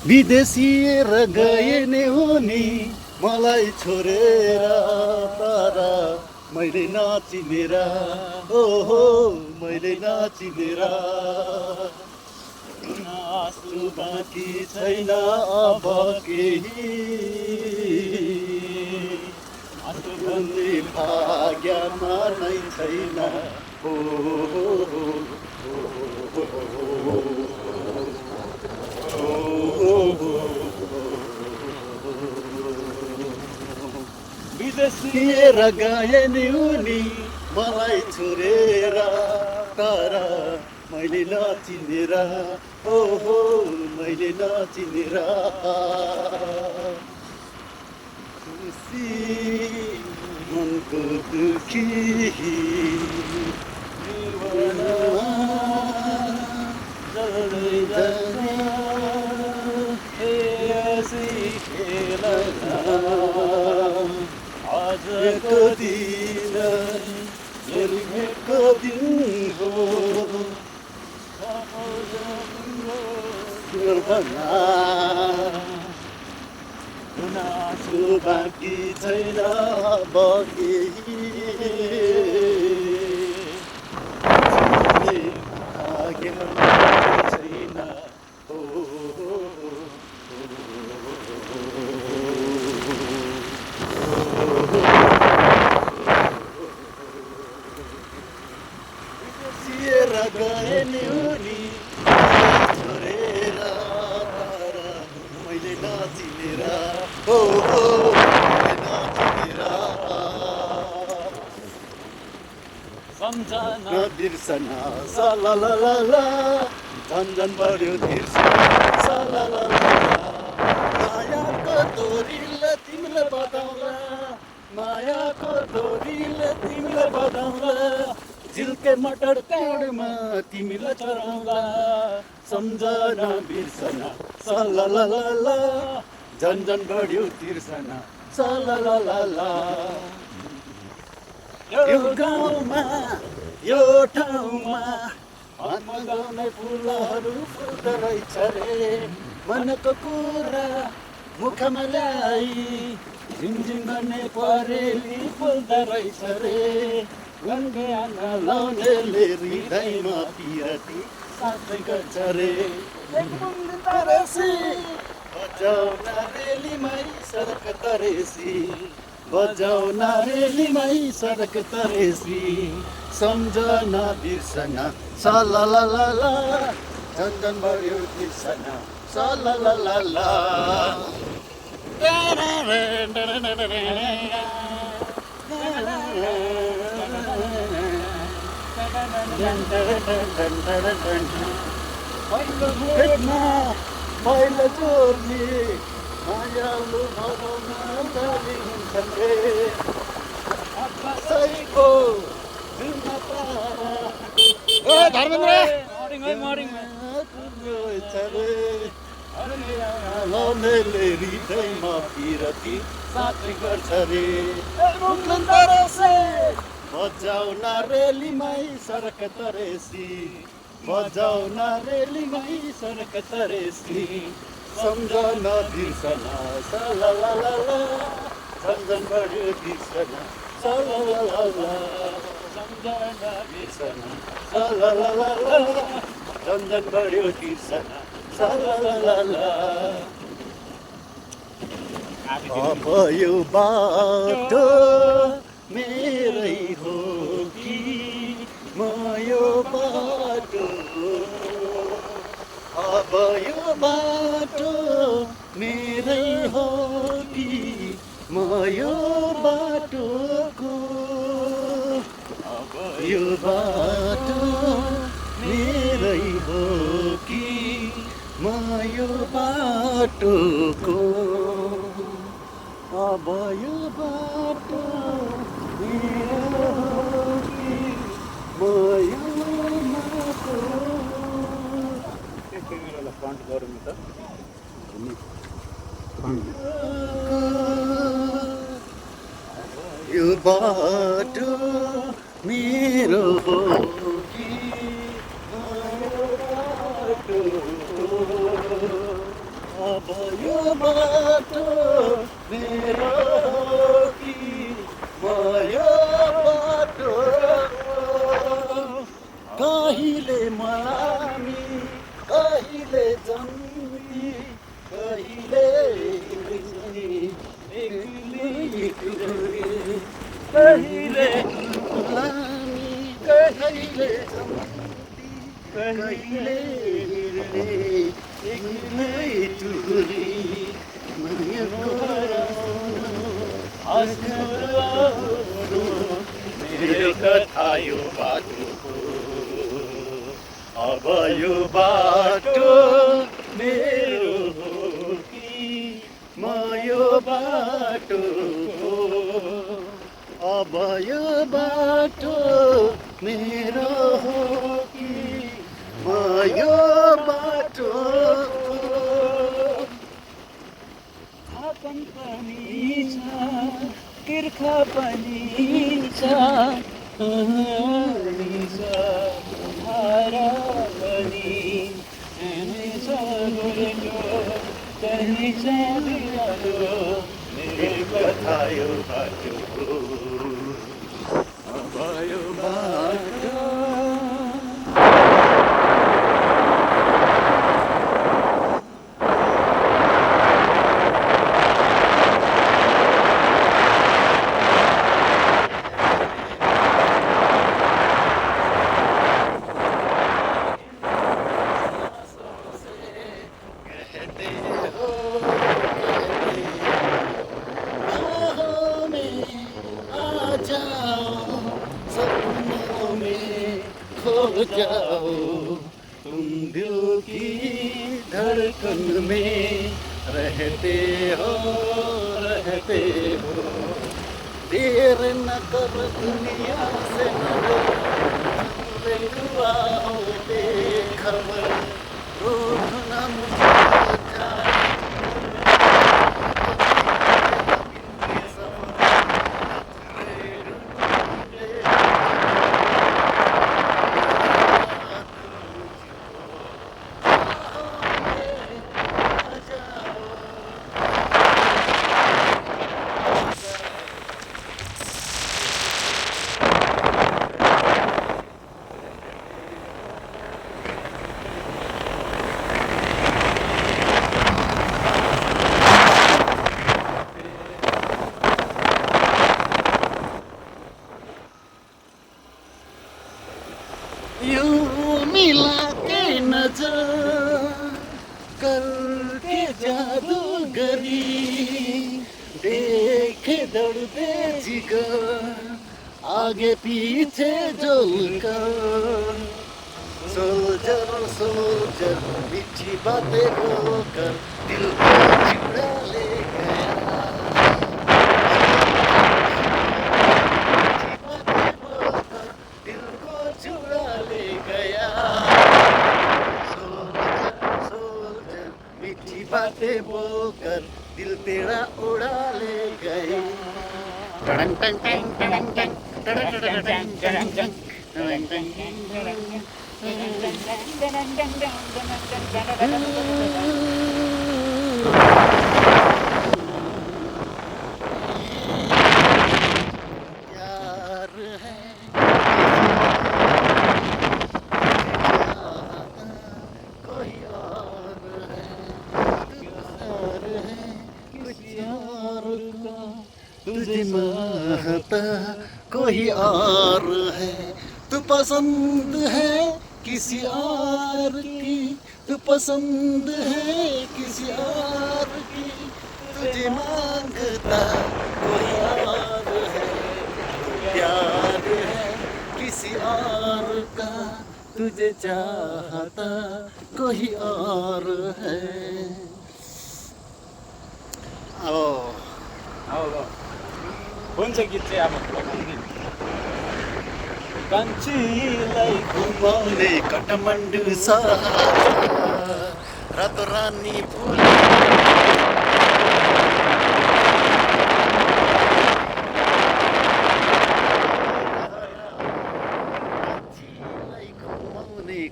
विदेशिएर गए नि उनी मलाई छोडेर तर मैले नचिनेर ओहो मैले नचिनेर आँसु बाँकी छैन अब केही आँसु भन्ने भाग्यमा नै छैन हो विदेशिएर गए नि उनी मलाई छोडेर तर मैले नचिनेर ओहो मैले नचिनेर खुसी मनको दुखी जीवनमा जल्दै जाने यसै खेलमा आजको दिन भेटको दिन हो गुनासो बाँकी छैन अब केही भाग्यमा छैन हो विदेशिएर गए नि उनी छोडेर तर मैले नचिनेर हो मैले नचिनेर सम्झना बिर्सना सलललला झन्झन बढ्यो बिर्सना सलललला मायाको डोरीले तिमीले बजाउँला मायाको डोरीले तिमीले बजाउँला झिल्के मटर काँडमा तिमीलाई चढाउँला सम्झना बिर्सना सलललला झन्झन बढ्यो तिर्सना सलललला यो गाउँमा यो ठाउँमा हातमा गाउने फुलहरू फुल्दो रहेछ रे मनको कुरा मुखमा ल्याई झिमझिम गर्ने परेली फुल्दो रहेछ रे गङ्गामा लाउनेले हृदयमा पिरती साथै गर्छ रे बजाउन रेलीमै सडक तरेसी बजाउन रेलीमै सडक तरेसी सम्झना बिर्सना सलललला झन्झन बढ्यो बिर्सना सलललला पहिलो जोर्नी मायालु भगवान जाली हुन्छन् रे कसैको जुनमा पारा ओ धर्मेन्द्र लाउनेले हृदयमा पिरती साथै गर्छ रे बजाउन रेलीमै सडक तरेसी बजाउन रेलीमै सडक तरेसी सम्झना बिर्सना सलललला झन्झन बढ्यो बिर्सना सलललला सम्झना बिर्सना सलललला झन्झन बढ्यो बिर्सना सलललला अब यो बाटो मेरै हो कि म यो बाटो अब यो बाटो मेरै हो कि म यो बाटोको अब यो बाटो मेरै हो कि म यो बाटोको अब यो बाटो मेरो हो कि म यो बाटो फ्रन्ट गरौँ त यो बाटो मेरो हो कि म यो बाटो अब यो बाटो मेरो कि म यो बाटो कहिले मलामी कहिले जन्ती कहिले कहिले मलामी कहिले जन्ती कहिले एक्लै टुरी मेरो कथा यो बाटोको अब यो बाटो मेरो हो कि म यो बाटो अब यो बाटो मेरो हो कि म यो बाटो थापन पनि छ तिर्खा पनि छ धारा पनि छ गोरेटो कहीँ छ बिरालो मेरो कथा यो बाटोको अब यो बाटो जाओ तुम दिल की धड़कन में रहते हो देर न कर दुनिया से हुआ हो बेखबर रूठ न मुझे यूं मिला के नजर करके जादूगरी देखे दौड़ते जिगर आगे पीछे जलकर सोल्जर मीठी बातें बोलकर दिल को चुरा ले गया दिल को चुरा ले गया सोल्जर मीठी बातें बोलकर दिल तेरा उड़ा ले गया टंग टंग टंग टंग टंग टंग टंग टंग टंग यार है कोई और है किसी और का तुझे चाहता कोई और है तू पसंद है किसी और की तू पसंद है किसी और की तुझे मांगता कोई और है प्यार है किसी और का तुझे चाहता कोई और है अब हुन्छ गीत चाहिँ अब कान्छीलाई घुमाउने काठमाडौँ सहर रातो रानी फुल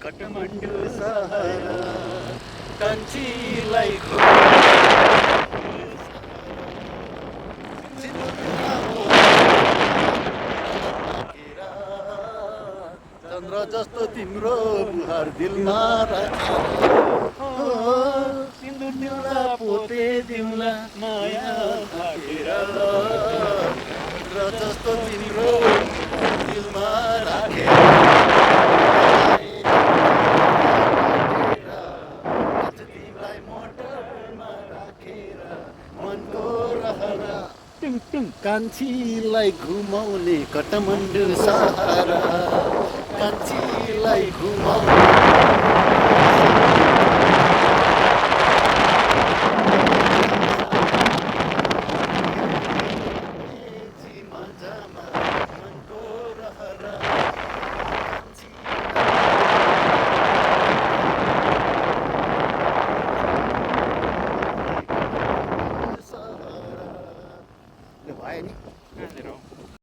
काठमाडौँ सहर कान्छी कान्छीलाई चन्द्र जस्तो तिम्रो मुहार दिलमा सिन्दुर दिउँला पोते दिउँला माया राखेर चन्द्र जस्तो तिम्रो दिलमा राखेर तिमीलाई मोटरमा राखेर मनको रहरा कान्छीलाई घुमाउने काठमाडौँ सहर कान्छीलाई घुमाउने मजामा मनको रहरा भयो नि कहाँनिर हो?